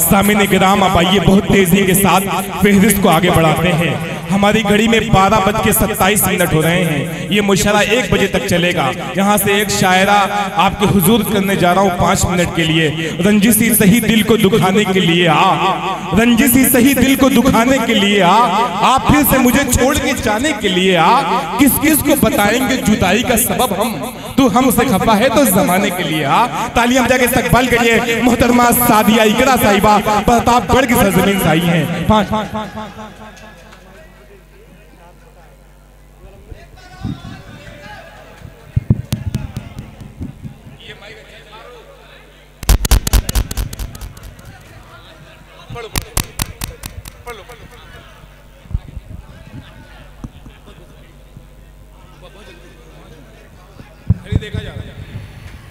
सामने किराम आप आइए, बहुत तेजी के साथ फहरिस्त को आगे बढ़ाते हैं। हमारी घड़ी में 12:27 हो रहे हैं। ये मुशायरा 1 बजे तक चलेगा। यहाँ से एक शायरा आपके हुजूर करने जा रहा हूँ 5 मिनट के लिए। रंजिशी सही दिल को दुखाने के लिए आ, रंजिशी सही दिल को दुखाने के लिए आ, आप फिर से मुझे छोड़ के जाने के लिए आ। किस किस को बताएंगे जुदाई का सबब हम, तू हमसे खफा है तो जमाने के लिए आ। तालियां बजा के इस्तकबाल करिए मोहतरमा सादिया इकरा साहिबा, प्रतापगढ़ की सरजमीन से आई हैं। 5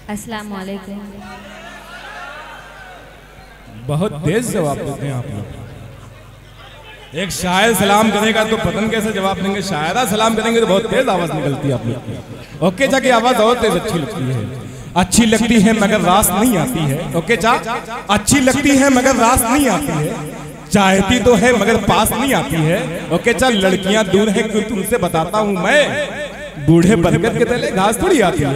अस्सलाम वालेकुम। बहुत तेज जवाब देते हैं आप लोग। एक शायर सलाम करेगा तो पतन कैसे जवाब देंगे, शायरा सलाम करेंगे तो बहुत तेज आवाज निकलती है आप लोग की। ओके जाके आवाज और तेज अच्छी लगती है, अच्छी लगती है मगर रास नहीं आती है। ओके जा, अच्छी लगती है मगर रास नहीं आती है, चाहती तो है मगर पास नहीं आती है। ओके चल, लड़कियां दूर है क्यों तुमसे बताता हूं मैं, बूढ़े बरगद के तले घास थोड़ी आती है।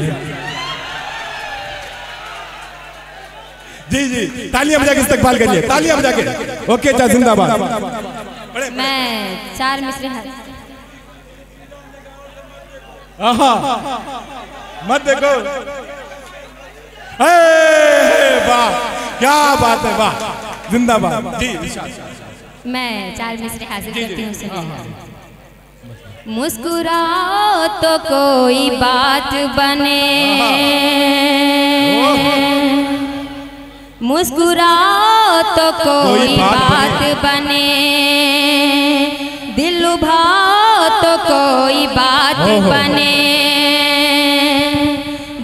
जी जी, तालियां बजा के इस्तकबाल करिए, तालियां बजा के। ओके चा, जिंदाबाद। मैं 4 मिसरे मत देखो, वाह क्या बात है, वाह जिंदाबाद जी। मैं 4 मिसरे हाजिर करती हूँ। मुस्कुराओ तो कोई बात बने, मुस्कुराओ तो कोई बात बने, दिल लुभाओ तो कोई बात बने,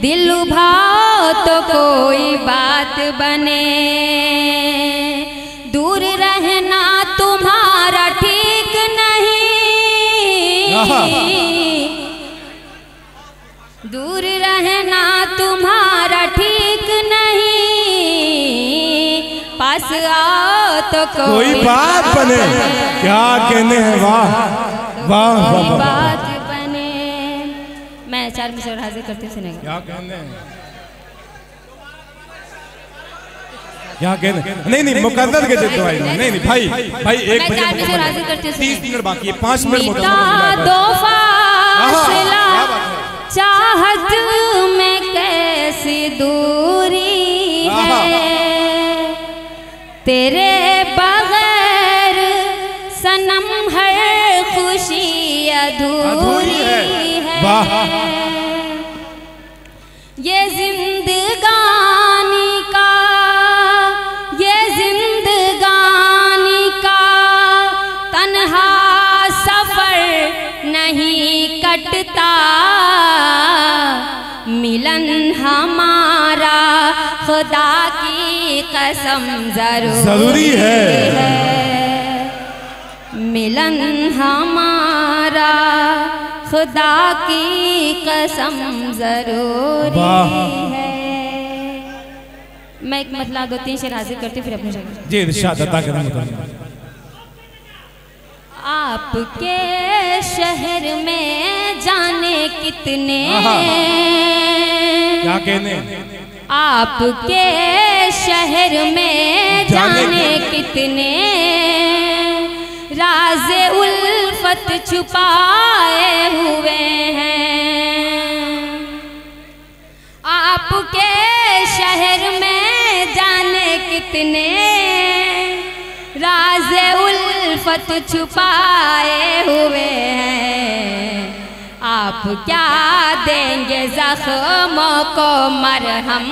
दिल लुभाओ तो कोई बात बने। दूर रहना तुम्हारा ठीक नहीं, दूर रहना तुम्हारा ठीक नहीं, पास आओ तो कोई बात बने। क्या कहने हैं, वाह वाह वाह बात बने। मैं 4 मिसरे और हाजिर करते सुनेगा। क्या कहने हैं, क्या कहने, नहीं नहीं मुकद्दर के देते भाई, नहीं नहीं भाई भाई 1 बजे 30 मिनट बाकी है, 5 मिनट दो फासला, चाहत में कैसी दूरी है, तेरे बगैर सनम हर खुशी अधूरी है। ये जिंदगानी का, ये जिंदगानी का तन्हा सफर नहीं कटता, मिलन हमारा खुदा की कसम जरूरी है, मिलन हमारा खुदा की कसम जरूरी है। मैं एक मतलब 2-3 शेर हाजिर करती फिर अपनी जगह। जी इरशाद अता करें। आपके शहर में जाने कितने, क्या कहने, आपके शहर में जाने कितने राज़े उल्फत छुपाए हुए हैं, आपके शहर में जाने कितने राज़े उल्फत छुपाए हुए हैं, आप क्या देंगे ज़ख्मों को मरहम,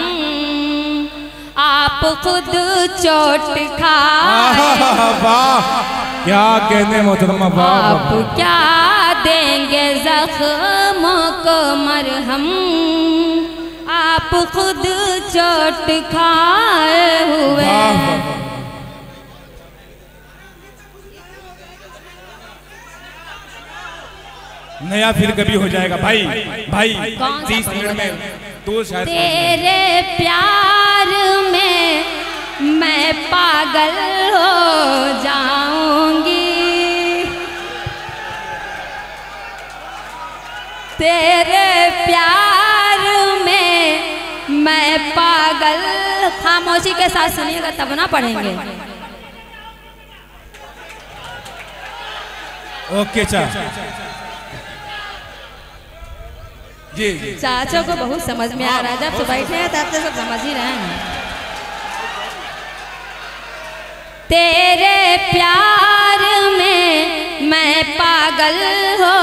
आप खुद चोट खाए। क्या कहने मोहतरमा, आप क्या देंगे ज़ख्मों को मरहम, आप खुद चोट खाए हुए। नया फिर कभी हो जाएगा भाई, भाई 30 मिनट में तो शायद। तेरे प्यार में मैं पागल पागल हो जाऊंगी, तेरे प्यार में मैं पागल। खामोशी के साथ सुनिएगा तब ना पढ़ेंगे। ओके चा जी। चाचों को बहुत समझ में आ रहा है, जब से बैठे हैं तब से सब समझ ही रहे हैं। तेरे प्यार में मैं पागल हो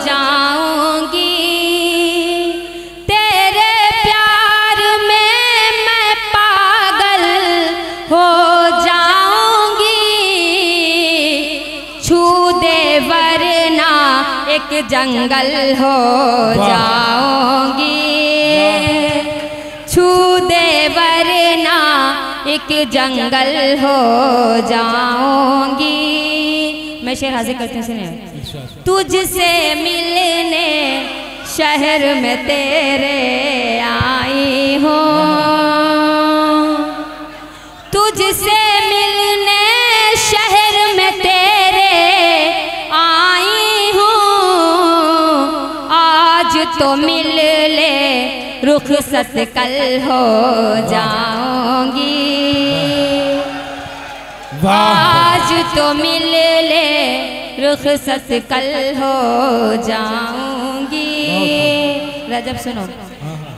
जाऊंगी, तेरे प्यार में मैं पागल हो जाऊंगी, छू दे वरना एक जंगल हो जाऊंगी, छू दे वरना एक जंगल हो जाऊंगी। मैं शेर हाजिर करती हूँ, सुनिए। तुझसे मिलने शहर में तेरे आई हूँ, तुझसे मिलने शहर में तेरे आई हूँ, आज तो मिल ले रुखसत कल हो जाऊंगी, आज तो मिल ले रुखसत कल हो जाऊंगी। रजब सुनो।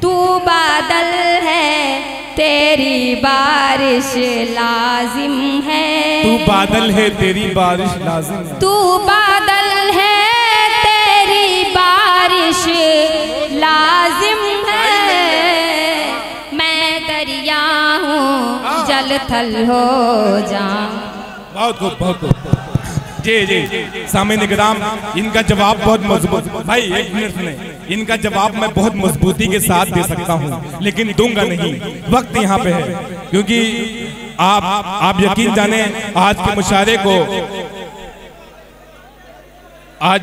तू बादल है तेरी बारिश लाजिम है, तू बादल है तेरी बारिश लाजिम है, तू बादल है तेरी बारिश लाजिम है, मैं दरिया हूँ जल थल हो जाऊं। बहुत खूब बहुत खूब। जी जी सामने किराम, इनका जवाब बहुत मजबूत। भाई एक मिनट सुने, इनका जवाब मैं बहुत मजबूती के साथ दे सकता हूँ, लेकिन दूंगा नहीं। वक्त यहाँ पे है, क्योंकि आप यकीन जाने आज के मुशायरे को आज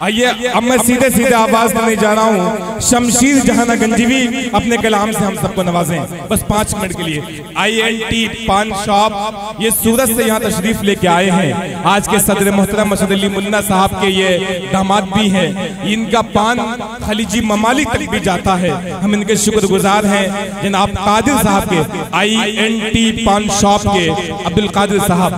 आइए अब मैं सीधे सीधे आवाज देने जा रहा हूँ। शमशीर जहाना गंजीवी अपने कलाम से हम सबको नवाजें, बस 5 मिनट के लिए। INT पान शॉप, ये सूरत से यहाँ तशरीफ लेके आए हैं। आज के सदर मोहतरम मशहद अली मुन्ना साहब के ये दामाद भी हैं। इनका पान खलीजी ममालिक तक भी जाता है। हम इनके शुक्रगुजार हैं जनाब कादिर साहब के, INT पान शॉप के अब्दुल कादिर साहब।